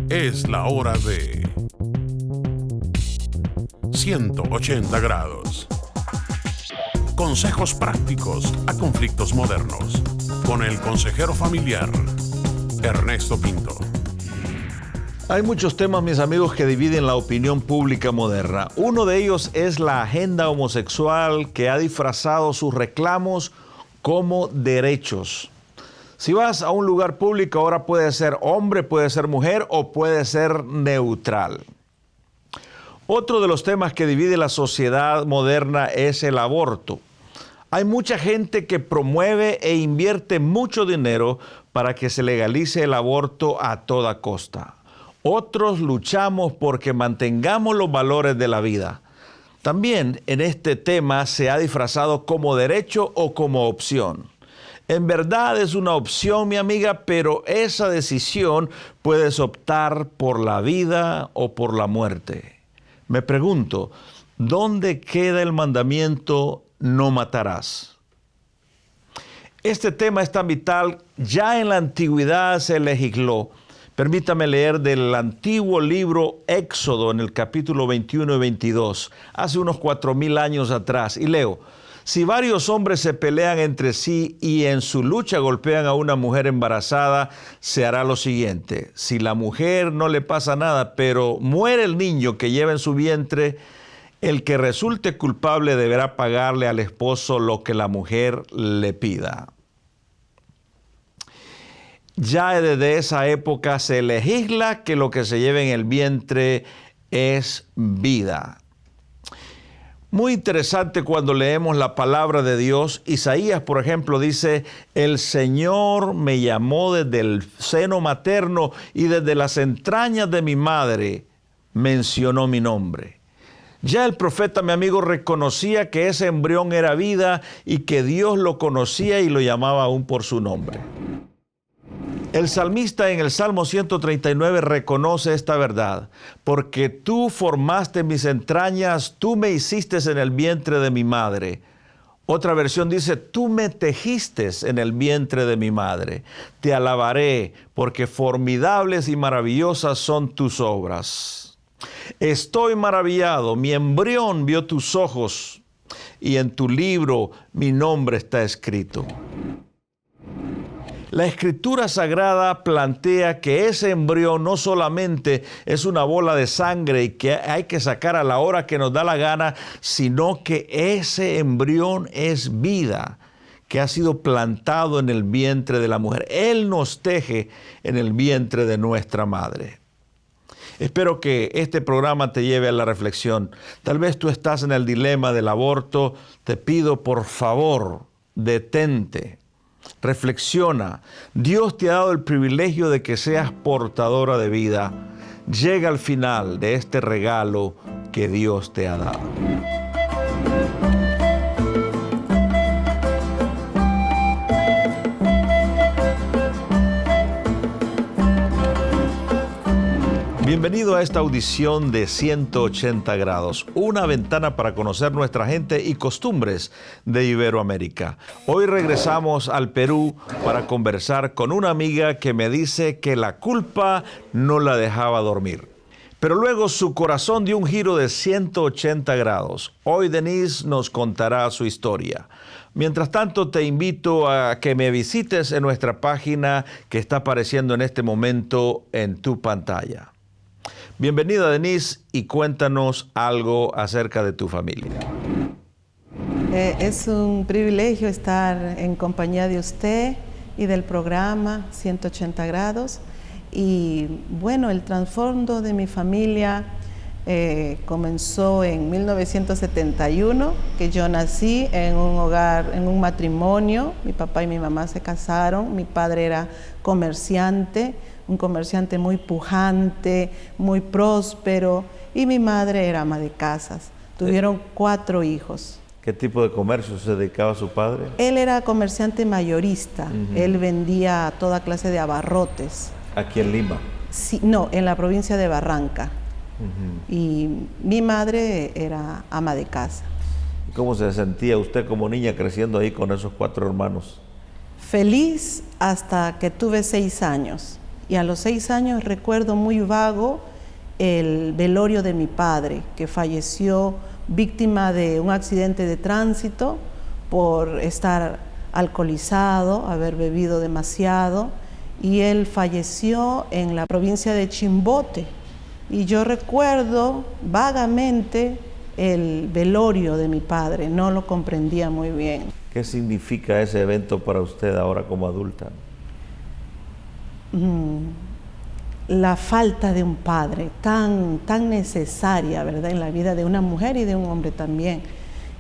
Es la hora de 180 grados. Consejos prácticos a conflictos modernos. Con el consejero familiar, Ernesto Pinto. Hay muchos temas, mis amigos, que dividen la opinión pública moderna. Uno de ellos es la agenda homosexual, que ha disfrazado sus reclamos como derechos. Si vas a un lugar público, ahora puede ser hombre, puede ser mujer o puede ser neutral. Otro de los temas que divide la sociedad moderna es el aborto. Hay mucha gente que promueve e invierte mucho dinero para que se legalice el aborto a toda costa. Otros luchamos porque mantengamos los valores de la vida. También en este tema se ha disfrazado como derecho o como opción. En verdad es una opción, mi amiga, pero esa decisión puedes optar por la vida o por la muerte. Me pregunto, ¿dónde queda el mandamiento no matarás? Este tema es tan vital, ya en la antigüedad se legisló. Permítame leer del antiguo libro Éxodo en el capítulo 21 y 22, hace unos 4000 años atrás, y leo: si varios hombres se pelean entre sí y en su lucha golpean a una mujer embarazada, se hará lo siguiente: si la mujer no le pasa nada, pero muere el niño que lleva en su vientre, el que resulte culpable deberá pagarle al esposo lo que la mujer le pida. Ya desde esa época se legisla que lo que se lleva en el vientre es vida. Muy interesante cuando leemos la palabra de Dios. Isaías, por ejemplo, dice: el Señor me llamó desde el seno materno y desde las entrañas de mi madre mencionó mi nombre. Ya el profeta, mi amigo, reconocía que ese embrión era vida y que Dios lo conocía y lo llamaba aún por su nombre. El salmista en el Salmo 139 reconoce esta verdad: porque tú formaste mis entrañas, tú me hiciste en el vientre de mi madre. Otra versión dice: tú me tejiste en el vientre de mi madre. Te alabaré, porque formidables y maravillosas son tus obras. Estoy maravillado, mi embrión vio tus ojos, y en tu libro mi nombre está escrito. La Escritura Sagrada plantea que ese embrión no solamente es una bola de sangre y que hay que sacar a la hora que nos da la gana, sino que ese embrión es vida que ha sido plantado en el vientre de la mujer. Él nos teje en el vientre de nuestra madre. Espero que este programa te lleve a la reflexión. Tal vez tú estás en el dilema del aborto. Te pido, por favor, detente. Reflexiona. Dios te ha dado el privilegio de que seas portadora de vida. Llega al final de este regalo que Dios te ha dado. Bienvenido a esta audición de 180 grados, una ventana para conocer nuestra gente y costumbres de Iberoamérica. Hoy regresamos al Perú para conversar con una amiga que me dice que la culpa no la dejaba dormir. Pero luego su corazón dio un giro de 180 grados. Hoy Denise nos contará su historia. Mientras tanto, te invito a que me visites en nuestra página que está apareciendo en este momento en tu pantalla. Bienvenida, Denise, y cuéntanos algo acerca de tu familia. Es un privilegio estar en compañía de usted y del programa 180 grados. Y bueno, el trasfondo de mi familia comenzó en 1971, que yo nací en un hogar, en un matrimonio. Mi papá y mi mamá se casaron. Mi padre era comerciante, un comerciante muy pujante, muy próspero, y mi madre era ama de casas. Tuvieron 4 hijos. ¿Qué tipo de comercio se dedicaba su padre? Él era comerciante mayorista. Él vendía toda clase de abarrotes. ¿Aquí en Lima? Sí, no, en la provincia de Barranca. Y mi madre era ama de casa. ¿Cómo se sentía usted como niña creciendo ahí con esos 4 hermanos? Feliz hasta que tuve 6 años. y a los 6 años recuerdo muy vago el velorio de mi padre, que falleció víctima de un accidente de tránsito por estar alcoholizado, haber bebido demasiado, y él falleció en la provincia de Chimbote. Y yo recuerdo vagamente el velorio de mi padre, no lo comprendía muy bien. ¿Qué significa ese evento para usted ahora como adulta? La falta de un padre tan necesaria, ¿verdad?, en la vida de una mujer y de un hombre también.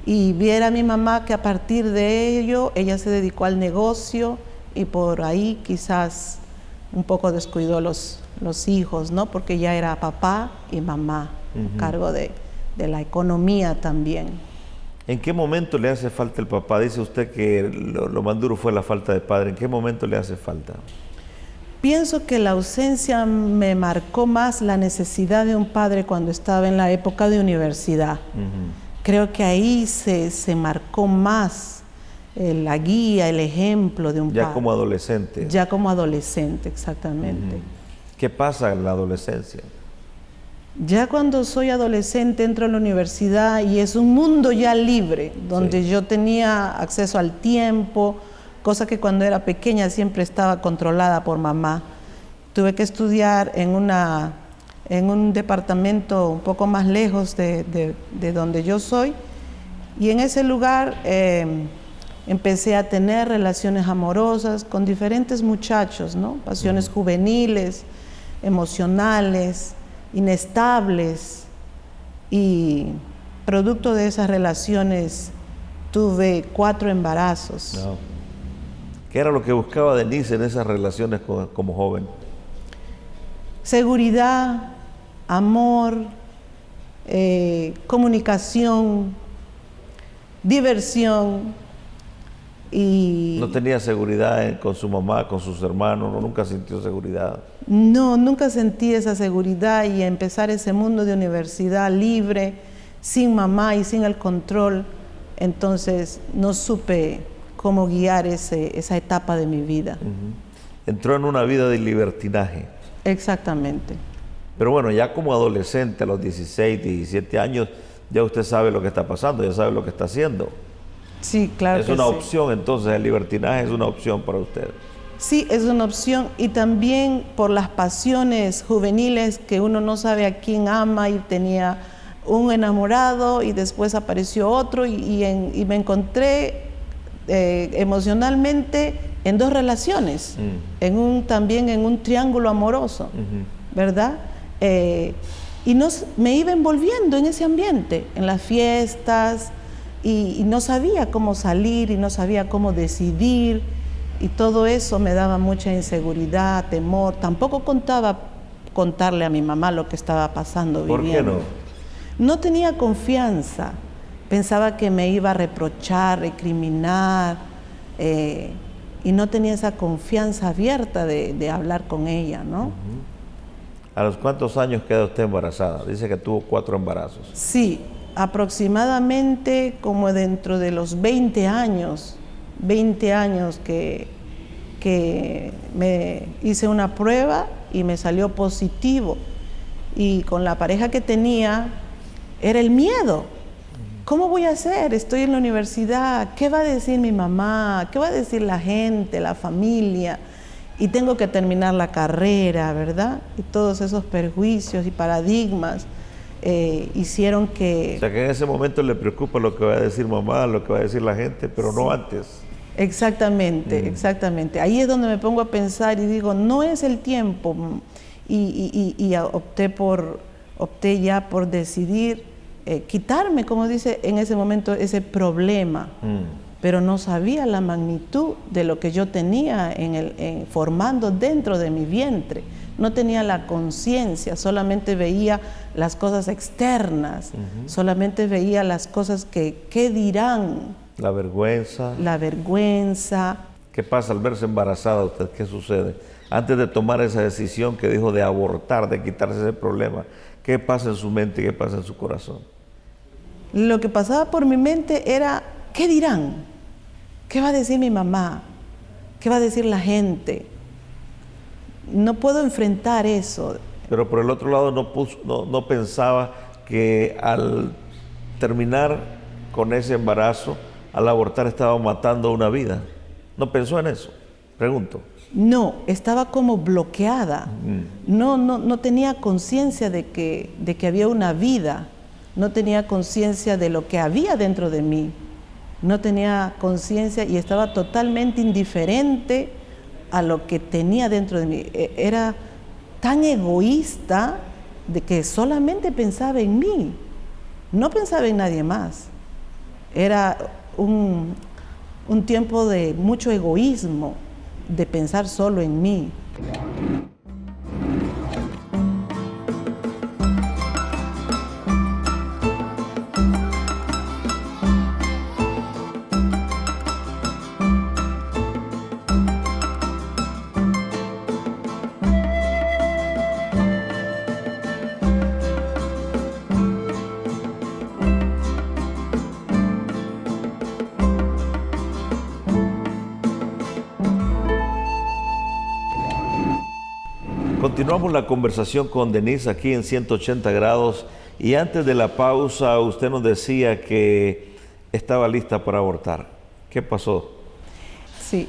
Y viera a mi mamá que a partir de ello, ella se dedicó al negocio y por ahí quizás un poco descuidó los hijos, ¿no? Porque ya era papá y mamá, a cargo de la economía también. ¿En qué momento le hace falta el papá? Dice usted que lo más duro fue la falta de padre. ¿En qué momento le hace falta? Pienso que la ausencia me marcó más la necesidad de un padre cuando estaba en la época de universidad. Creo que ahí se marcó más la guía, el ejemplo de un padre. Ya como adolescente. Ya como adolescente, exactamente. ¿Qué pasa en la adolescencia? Ya cuando soy adolescente entro a la universidad y es un mundo ya libre, donde yo tenía acceso al tiempo, cosa que cuando era pequeña siempre estaba controlada por mamá. Tuve que estudiar en un departamento un poco más lejos de donde yo soy, y en ese lugar empecé a tener relaciones amorosas con diferentes muchachos, ¿no? Pasiones juveniles, emocionales, inestables, y producto de esas relaciones tuve 4 embarazos. No. ¿Qué era lo que buscaba Denise en esas relaciones como joven? Seguridad, amor, comunicación, diversión. Y ¿No tenía seguridad con su mamá, con sus hermanos? ¿Nunca sintió seguridad? No, nunca sentí esa seguridad, y empezar ese mundo de universidad libre, sin mamá y sin el control, entonces no supe cómo guiar esa etapa de mi vida. Entró en una vida de libertinaje. Exactamente. Pero bueno, ya como adolescente, a los 16, 17 años, ya usted sabe lo que está pasando, ya sabe lo que está haciendo. Sí, claro. Es una opción, entonces el libertinaje es una opción para usted. Sí, es una opción, y también por las pasiones juveniles que uno no sabe a quién ama, y tenía un enamorado y después apareció otro, y me encontré emocionalmente en 2 relaciones, también en un triángulo amoroso, ¿verdad? Y me iba envolviendo en ese ambiente, en las fiestas, y no sabía cómo salir, y no sabía cómo decidir, y todo eso me daba mucha inseguridad, temor. Tampoco contarle a mi mamá lo que estaba pasando, viviendo. ¿Por qué no? No tenía confianza. Pensaba que me iba a reprochar, recriminar, y no tenía esa confianza abierta de hablar con ella, ¿no? ¿A los cuántos años queda usted embarazada? Dice que tuvo 4 embarazos. Sí, aproximadamente como dentro de los 20 años que me hice una prueba y me salió positivo. Y con la pareja que tenía era el miedo. ¿Cómo voy a hacer? Estoy en la universidad, ¿qué va a decir mi mamá? ¿Qué va a decir la gente, la familia? Y tengo que terminar la carrera, ¿verdad? Y todos esos perjuicios y paradigmas hicieron que... O sea, que en ese momento le preocupa lo que va a decir mamá, lo que va a decir la gente, pero no antes. Exactamente, exactamente. Ahí es donde me pongo a pensar y digo, no es el tiempo. Y opté ya por decidir quitarme, como dice en ese momento, ese problema. Pero no sabía la magnitud de lo que yo tenía formando dentro de mi vientre. No tenía la conciencia, solamente veía las cosas externas, solamente veía las cosas ¿qué dirán? La vergüenza. La vergüenza. ¿Qué pasa al verse embarazada usted? ¿Qué sucede? Antes de tomar esa decisión que dijo de abortar, de quitarse ese problema, ¿qué pasa en su mente y qué pasa en su corazón? Lo que pasaba por mi mente era, ¿qué dirán? ¿Qué va a decir mi mamá? ¿Qué va a decir la gente? no puedo enfrentar eso. Pero por el otro lado no pensaba que al terminar con ese embarazo, al abortar estaba matando una vida. ¿No pensó en eso? Pregunto. No, estaba como bloqueada. No tenía conciencia de que había una vida. No tenía conciencia de lo que había dentro de mí. No tenía conciencia y estaba totalmente indiferente a lo que tenía dentro de mí. Era tan egoísta de que solamente pensaba en mí. No pensaba en nadie más. Era un tiempo de mucho egoísmo, de pensar solo en mí. Continuamos la conversación con Denise aquí en 180 grados y antes de la pausa usted nos decía que estaba lista para abortar. ¿Qué pasó? Sí,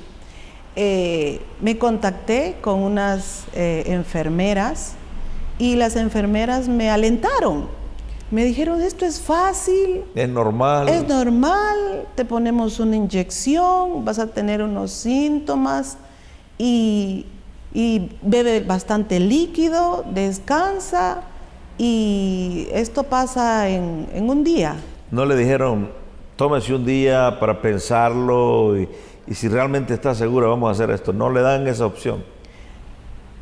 me contacté con unas enfermeras y las enfermeras me alentaron. Me dijeron, esto es fácil. Es normal. Es normal, te ponemos una inyección, vas a tener unos síntomas y bebe bastante líquido, descansa y esto pasa en un día. ¿No le dijeron, tómese un día para pensarlo y si realmente está segura vamos a hacer esto? ¿No le dan esa opción?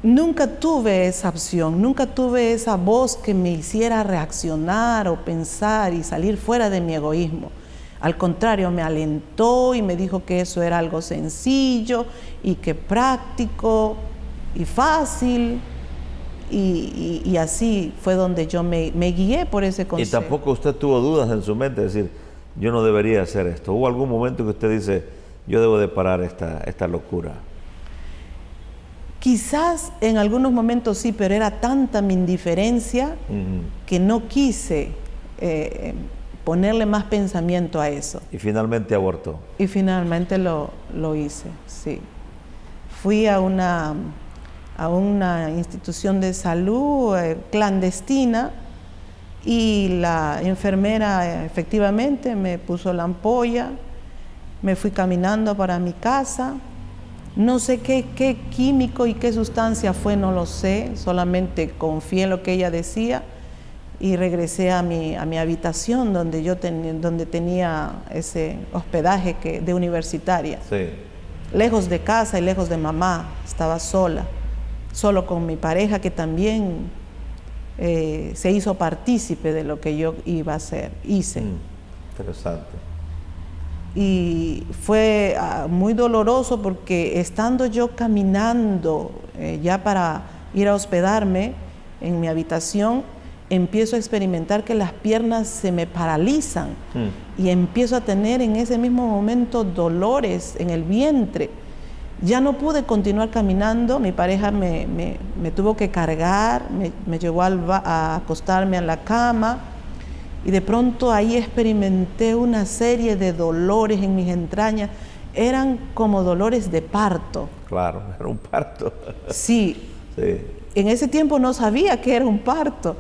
Nunca tuve esa opción, nunca tuve esa voz que me hiciera reaccionar o pensar y salir fuera de mi egoísmo. Al contrario, me alentó y me dijo que eso era algo sencillo y que práctico y fácil, y así fue donde yo me guié por ese consejo. Y tampoco usted tuvo dudas en su mente, de decir, yo no debería hacer esto. ¿Hubo algún momento que usted dice, yo debo de parar esta locura? Quizás en algunos momentos sí, pero era tanta mi indiferencia que no quise ponerle más pensamiento a eso. Y finalmente abortó. Y finalmente lo hice, sí. Fui a una institución de salud clandestina y la enfermera efectivamente me puso la ampolla, me fui caminando para mi casa. No sé qué químico y qué sustancia fue, no lo sé, solamente confié en lo que ella decía y regresé a mi habitación donde tenía ese hospedaje de universitaria. Sí. Lejos de casa y lejos de mamá, estaba sola, solo con mi pareja que también se hizo partícipe de lo que yo iba a hacer, hice. Interesante. Y fue muy doloroso porque estando yo caminando ya para ir a hospedarme en mi habitación, empiezo a experimentar que las piernas se me paralizan y empiezo a tener en ese mismo momento dolores en el vientre. Ya no pude continuar caminando, mi pareja me tuvo que cargar, me llevó a acostarme en la cama y de pronto ahí experimenté una serie de dolores en mis entrañas. Eran como dolores de parto. Claro, era un parto. Sí. Sí. En ese tiempo no sabía que era un parto.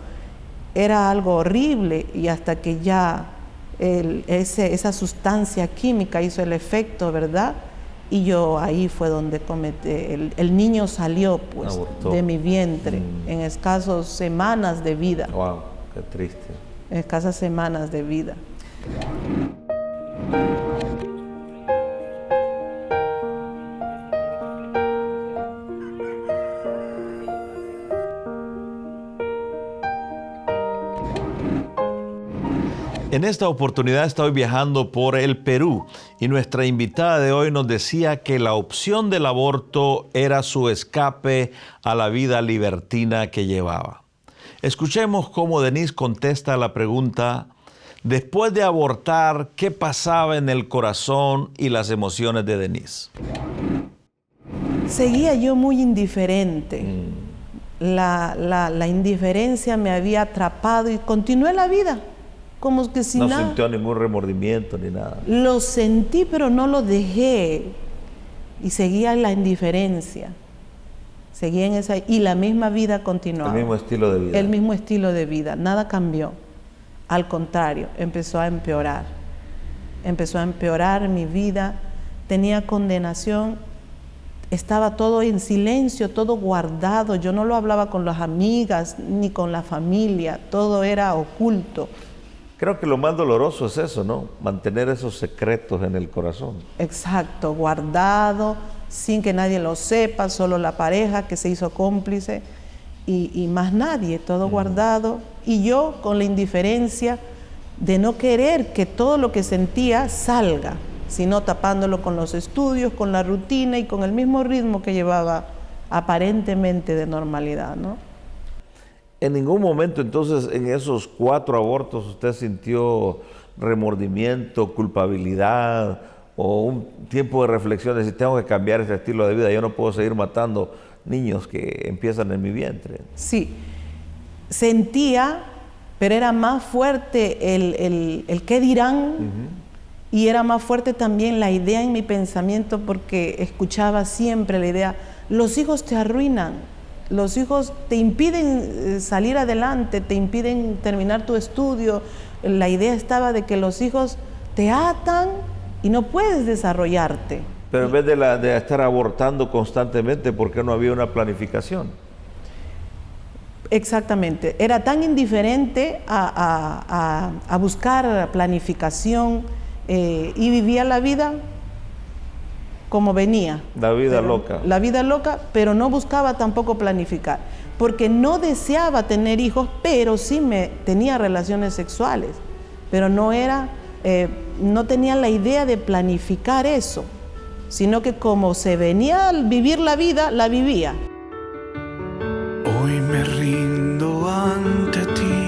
Era algo horrible y hasta que ya esa sustancia química hizo el efecto, ¿verdad? Y yo ahí fue donde el niño salió pues de mi vientre en escasas semanas de vida. Wow, qué triste. En escasas semanas de vida. En esta oportunidad estoy viajando por el Perú y nuestra invitada de hoy nos decía que la opción del aborto era su escape a la vida libertina que llevaba. Escuchemos cómo Denise contesta la pregunta, después de abortar, ¿qué pasaba en el corazón y las emociones de Denise? seguía yo muy indiferente. La indiferencia me había atrapado y continué la vida, como que sin nada. No sintió ningún remordimiento ni nada. Lo sentí, pero no lo dejé. Y seguía en la indiferencia. Seguía en esa... Y la misma vida continuaba. El mismo estilo de vida. El mismo estilo de vida. Nada cambió. Al contrario, empezó a empeorar. Empezó a empeorar mi vida. Tenía condenación. Estaba todo en silencio, todo guardado. Yo no lo hablaba con las amigas ni con la familia. Todo era oculto. Creo que lo más doloroso es eso, ¿no? Mantener esos secretos en el corazón. Exacto, guardado, sin que nadie lo sepa, solo la pareja que se hizo cómplice y más nadie, todo guardado. Y yo con la indiferencia de no querer que todo lo que sentía salga, sino tapándolo con los estudios, con la rutina y con el mismo ritmo que llevaba aparentemente de normalidad, ¿no? En ningún momento entonces en esos 4 abortos usted sintió remordimiento, culpabilidad o un tiempo de reflexión de si tengo que cambiar ese estilo de vida, yo no puedo seguir matando niños que empiezan en mi vientre. Sí, sentía, pero era más fuerte el qué dirán. Y era más fuerte también la idea en mi pensamiento, porque escuchaba siempre la idea, los hijos te arruinan, los hijos te impiden salir adelante, te impiden terminar tu estudio. La idea estaba de que los hijos te atan y no puedes desarrollarte. Pero en vez de estar abortando constantemente, ¿por qué no había una planificación? Exactamente, era tan indiferente a buscar planificación y vivía la vida como venía. La vida loca. La vida loca, pero no buscaba tampoco planificar, porque no deseaba tener hijos, pero sí tenía relaciones sexuales, pero no tenía la idea de planificar eso, sino que como se venía a vivir la vida, la vivía. Hoy me rindo ante ti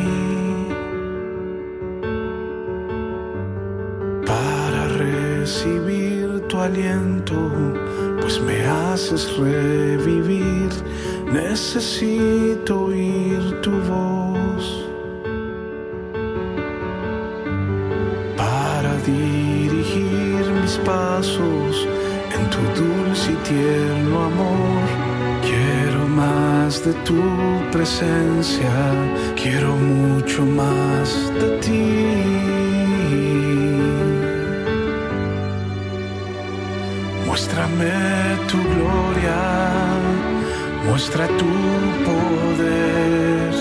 para recibir tu aliento, pues me haces revivir. Necesito oír tu voz para dirigir mis pasos en tu dulce y tierno amor. Quiero más de tu presencia, quiero mucho más de ti. Muéstrame tu gloria, muestra tu poder.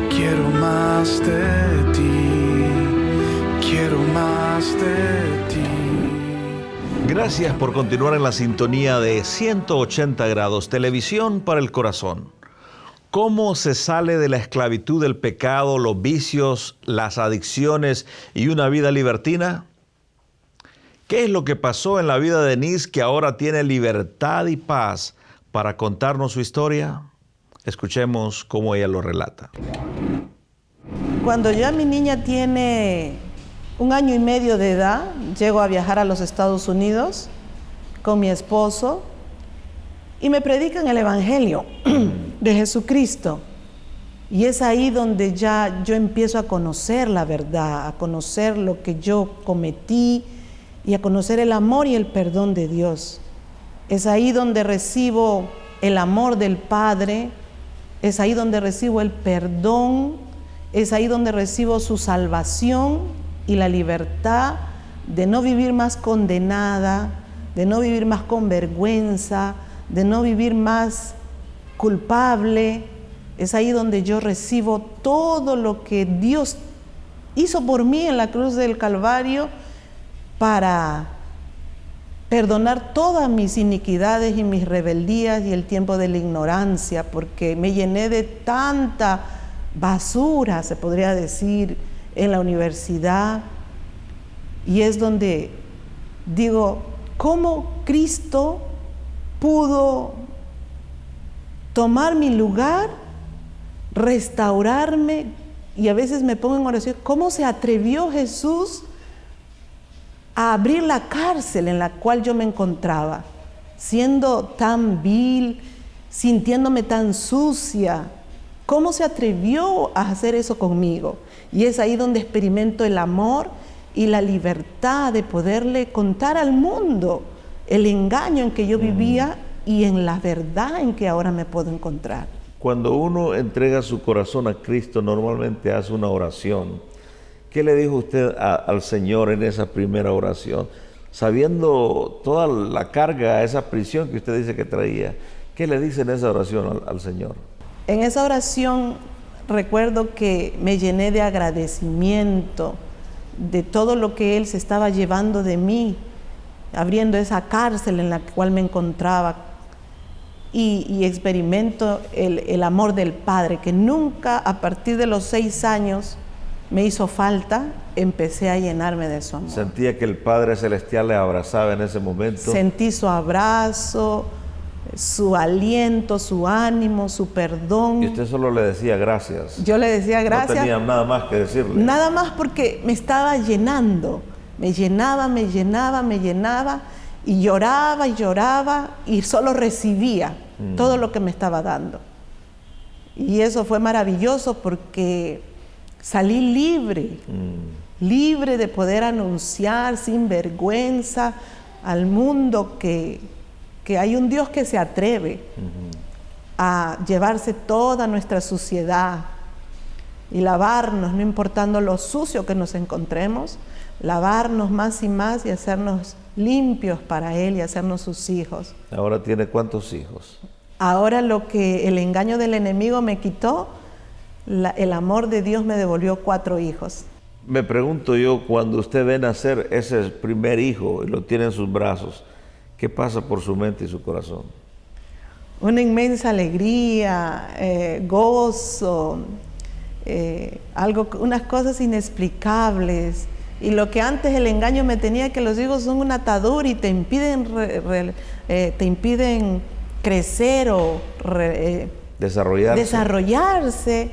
Quiero más de ti, quiero más de ti. Gracias por continuar en la sintonía de 180 grados, televisión para el corazón. ¿Cómo se sale de la esclavitud del pecado, los vicios, las adicciones y una vida libertina? ¿Qué es lo que pasó en la vida de Denise que ahora tiene libertad y paz para contarnos su historia? Escuchemos cómo ella lo relata. Cuando ya mi niña tiene 1 año y medio de edad, llego a viajar a los Estados Unidos con mi esposo y me predican el Evangelio de Jesucristo. Y es ahí donde ya yo empiezo a conocer la verdad, a conocer lo que yo cometí y a conocer el amor y el perdón de Dios. Es ahí donde recibo el amor del Padre, es ahí donde recibo el perdón, es ahí donde recibo su salvación y la libertad de no vivir más condenada, de no vivir más con vergüenza, de no vivir más culpable. Es ahí donde yo recibo todo lo que Dios hizo por mí en la cruz del Calvario para perdonar todas mis iniquidades y mis rebeldías y el tiempo de la ignorancia, porque me llené de tanta basura, se podría decir, en la universidad. Y es donde digo, ¿cómo Cristo pudo tomar mi lugar, restaurarme? Y a veces me pongo en oración, ¿cómo se atrevió Jesús a abrir la cárcel en la cual yo me encontraba? siendo tan vil, sintiéndome tan sucia. ¿Cómo se atrevió a hacer eso conmigo? Y es ahí donde experimento el amor y la libertad de poderle contar al mundo el engaño en que yo vivía y en la verdad en que ahora me puedo encontrar. Cuando uno entrega su corazón a Cristo, normalmente hace una oración. ¿Qué le dijo usted al Señor en esa primera oración? Sabiendo toda la carga, esa prisión que usted dice que traía, ¿qué le dice en esa oración al Señor? En esa oración recuerdo que me llené de agradecimiento de todo lo que Él se estaba llevando de mí, abriendo esa cárcel en la cual me encontraba, y experimento el amor del Padre, que nunca a partir de los 6 años me hizo falta. Empecé a llenarme de su amor. ¿Sentía que el Padre Celestial le abrazaba en ese momento? Sentí su abrazo, su aliento, su ánimo, su perdón. Y usted solo le decía gracias. Yo le decía gracias. No tenía nada más que decirle. Nada más, porque me estaba llenando. Me llenaba, y lloraba y solo recibía todo lo que me estaba dando. Y eso fue maravilloso porque salí libre de poder anunciar sin vergüenza al mundo que hay un Dios que se atreve a llevarse toda nuestra suciedad y lavarnos, no importando lo sucio que nos encontremos, lavarnos más y más y hacernos limpios para Él y hacernos sus hijos. ¿Ahora tiene cuántos hijos? Ahora lo que el engaño del enemigo me quitó, el amor de Dios me devolvió 4 hijos. Me pregunto yo, cuando usted ve nacer ese primer hijo y lo tiene en sus brazos, ¿qué pasa por su mente y su corazón? Una inmensa alegría, gozo, unas cosas inexplicables. Y lo que antes el engaño me tenía, que los hijos son una atadura y te impiden crecer o desarrollarse,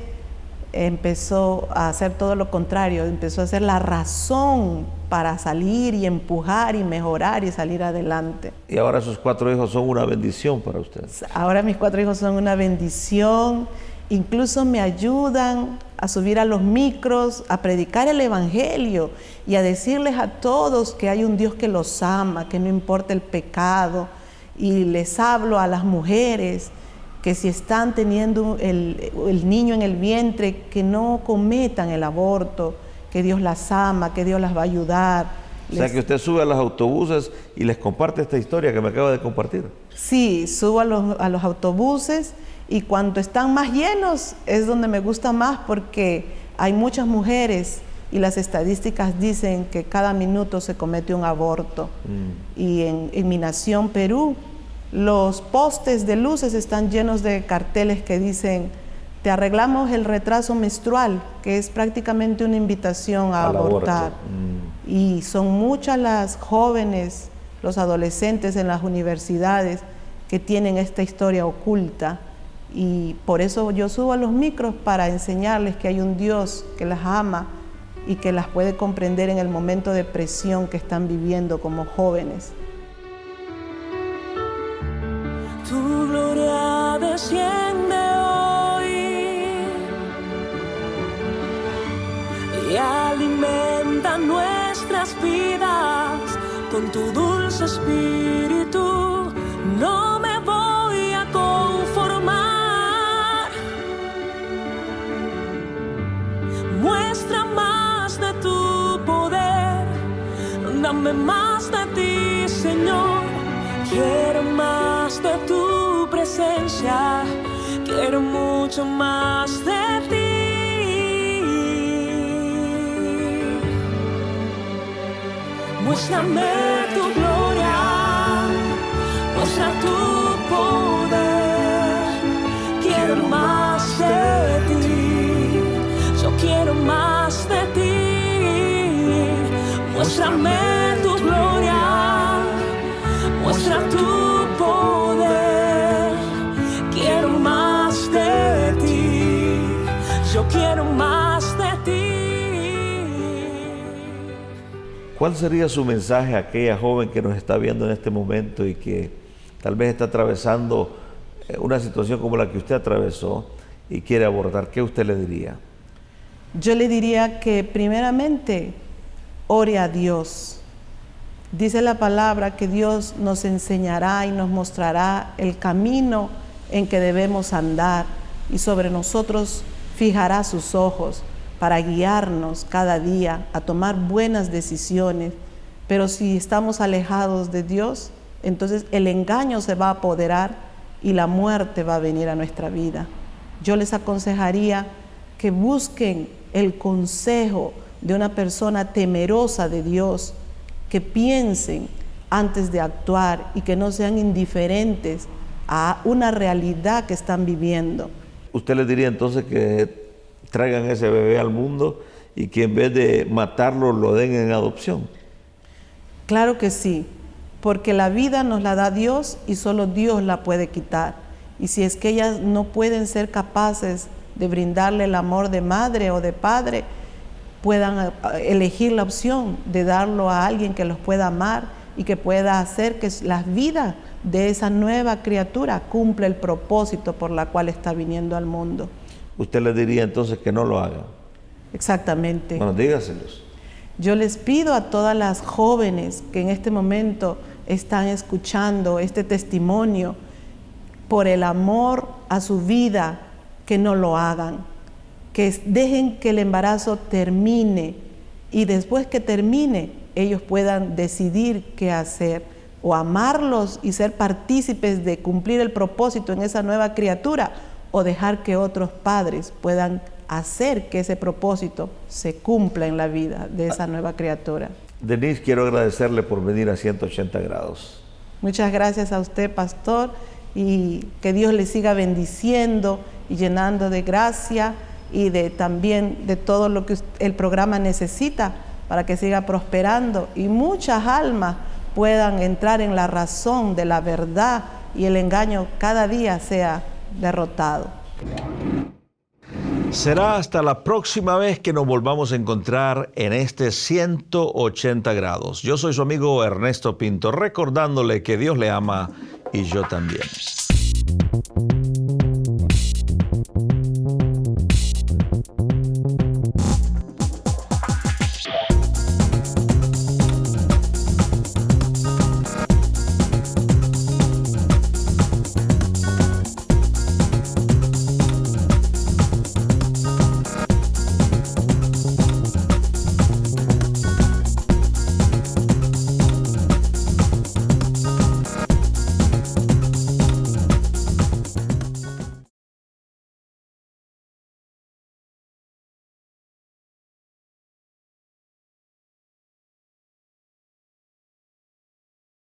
empezó a hacer todo lo contrario, empezó a ser la razón para salir y empujar y mejorar y salir adelante. Y ahora sus 4 hijos son una bendición para usted. Ahora mis 4 hijos son una bendición, incluso me ayudan a subir a los micros, a predicar el evangelio y a decirles a todos que hay un Dios que los ama, que no importa el pecado. Y les hablo a las mujeres que si están teniendo el niño en el vientre, que no cometan el aborto, que Dios las ama, que Dios las va a ayudar. O sea que usted sube a los autobuses y les comparte esta historia que me acaba de compartir. Sí, subo a los autobuses, y cuando están más llenos es donde me gusta más, porque hay muchas mujeres y las estadísticas dicen que cada minuto se comete un aborto. Y en mi nación, Perú, los postes de luces están llenos de carteles que dicen: te arreglamos el retraso menstrual, que es prácticamente una invitación a abortar. Y son muchas las jóvenes, los adolescentes en las universidades que tienen esta historia oculta, y por eso yo subo a los micros para enseñarles que hay un Dios que las ama y que las puede comprender en el momento de presión que están viviendo como jóvenes. Tu gloria desciende hoy y alimenta nuestras vidas con tu dulce espíritu. No me voy a conformar. Muestra más de tu poder, dame más de ti, Señor. Quiero más de tu presencia, quiero mucho más de ti. Muéstrame tu gloria, muestra tu poder. Quiero más de ti, yo quiero más de ti. Muéstrame tu gloria, muestra tu poder. Quiero más de ti, yo quiero más de ti. ¿Cuál sería su mensaje a aquella joven que nos está viendo en este momento y que tal vez está atravesando una situación como la que usted atravesó y quiere abordar, ¿qué usted le diría? Yo le diría que primeramente ore a Dios. Dice la palabra que Dios nos enseñará y nos mostrará el camino en que debemos andar y sobre nosotros fijará sus ojos para guiarnos cada día a tomar buenas decisiones. Pero si estamos alejados de Dios, entonces el engaño se va a apoderar y la muerte va a venir a nuestra vida. Yo les aconsejaría que busquen el consejo de una persona temerosa de Dios, que piensen antes de actuar y que no sean indiferentes a una realidad que están viviendo. ¿Usted les diría entonces que traigan ese bebé al mundo y que en vez de matarlo lo den en adopción? Claro que sí, porque la vida nos la da Dios y solo Dios la puede quitar. Y si es que ellas no pueden ser capaces de brindarle el amor de madre o de padre, puedan elegir la opción de darlo a alguien que los pueda amar y que pueda hacer que la vida de esa nueva criatura cumpla el propósito por la cual está viniendo al mundo. ¿Usted les diría entonces que no lo hagan? Exactamente. Bueno, dígaselos. Yo les pido a todas las jóvenes que en este momento están escuchando este testimonio, por el amor a su vida, que no lo hagan, que dejen que el embarazo termine y después que termine ellos puedan decidir qué hacer, o amarlos y ser partícipes de cumplir el propósito en esa nueva criatura, o dejar que otros padres puedan hacer que ese propósito se cumpla en la vida de esa nueva criatura. Denise, quiero agradecerle por venir a 180 grados. Muchas gracias a usted, pastor, y que Dios le siga bendiciendo y llenando de gracia y también de todo lo que el programa necesita para que siga prosperando y muchas almas puedan entrar en la razón de la verdad y el engaño cada día sea derrotado. Será hasta la próxima vez que nos volvamos a encontrar en este 180 grados. Yo soy su amigo Ernesto Pinto, recordándole que Dios le ama y yo también.